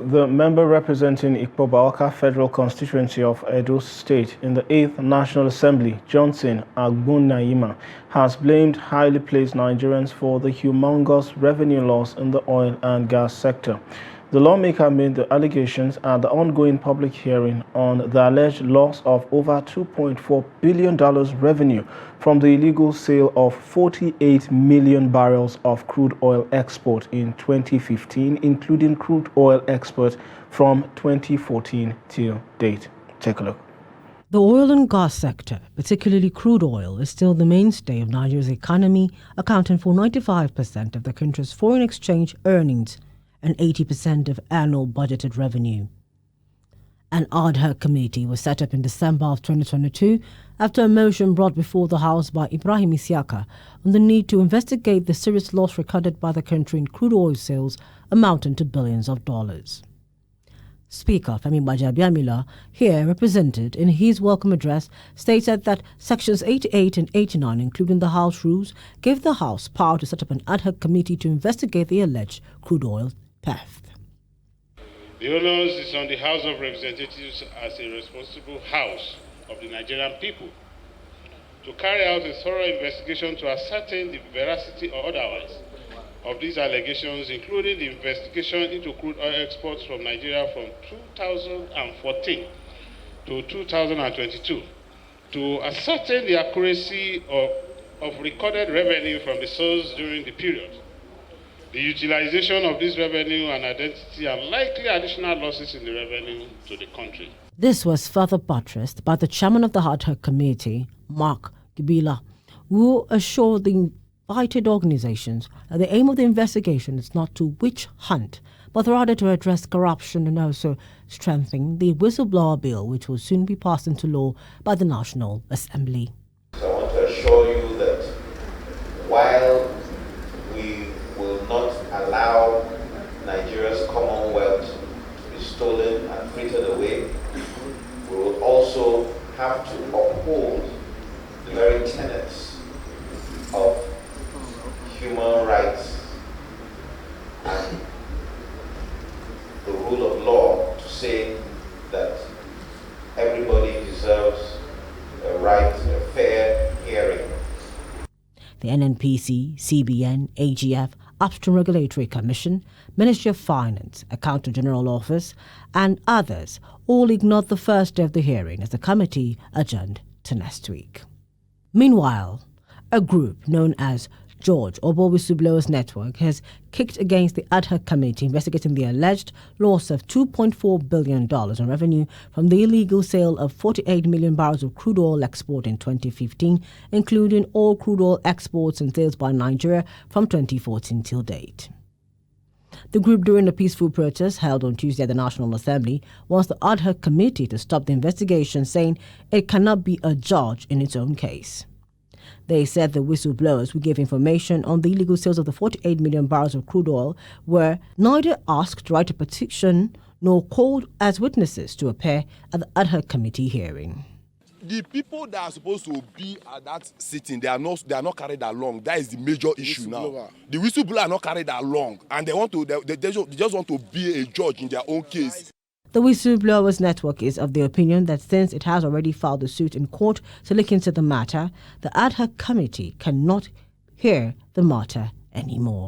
The member representing Ikpobalka Federal Constituency of Edo State in the 8th National Assembly, Johnson Agbonnaima, has blamed highly placed Nigerians for the humongous revenue loss in the oil and gas sector. The lawmaker made the allegations at the ongoing public hearing on the alleged loss of over $2.4 billion revenue from the illegal sale of 48 million barrels of crude oil export in 2015, including crude oil export from 2014 till date. Take a look. The oil and gas sector, particularly crude oil, is still the mainstay of Nigeria's economy, accounting for 95% of the country's foreign exchange earnings and 80% of annual budgeted revenue. An ad hoc committee was set up in December of 2022 after a motion brought before the House by Ibrahim Isiaka on the need to investigate the serious loss recorded by the country in crude oil sales amounting to billions of dollars. Speaker Femi Gbajabiamila, here represented in his welcome address, stated that Sections 88 and 89, including the House rules, gave the House power to set up an ad hoc committee to investigate the alleged crude oil theft. The onus is on the House of Representatives as a responsible House of the Nigerian people to carry out a thorough investigation to ascertain the veracity or otherwise of these allegations, including the investigation into crude oil exports from Nigeria from 2014 to 2022, to ascertain the accuracy of recorded revenue from the source during the period, the utilization of this revenue and identity, and likely additional losses in the revenue to the country. This was further buttressed by the chairman of the ad hoc committee, Mark Gibila, who assured the invited organizations that the aim of the investigation is not to witch hunt, but rather to address corruption and also strengthen the whistleblower bill, which will soon be passed into law by the National Assembly. So I want to assure you that while we will not allow Nigeria's commonwealth to be stolen and frittered away, we will also have to uphold the very tenets of human rights and the rule of law to say that everybody deserves a right to a fair hearing. The NNPC, CBN, AGF, Upstream Regulatory Commission, Ministry of Finance, Accountant General Office, and others all ignored the first day of the hearing as the committee adjourned to next week. Meanwhile, a group known as George Obo Whistleblowers Network has kicked against the ad hoc committee investigating the alleged loss of $2.4 billion in revenue from the illegal sale of 48 million barrels of crude oil export in 2015, including all crude oil exports and sales by Nigeria from 2014 till date. The group, during a peaceful protest held on Tuesday at the National Assembly, wants the ad hoc committee to stop the investigation, saying it cannot be a judge in its own case. They said the whistleblowers who gave information on the illegal sales of the 48 million barrels of crude oil were neither asked to write a petition nor called as witnesses to appear at the ad hoc committee hearing. The people that are supposed to be at that sitting, they are not carried along. That is the major issue now. The whistleblowers are not carried along, and they just want to be a judge in their own case. The Whistleblowers Network is of the opinion that since it has already filed a suit in court to look into the matter, the ad hoc committee cannot hear the matter anymore.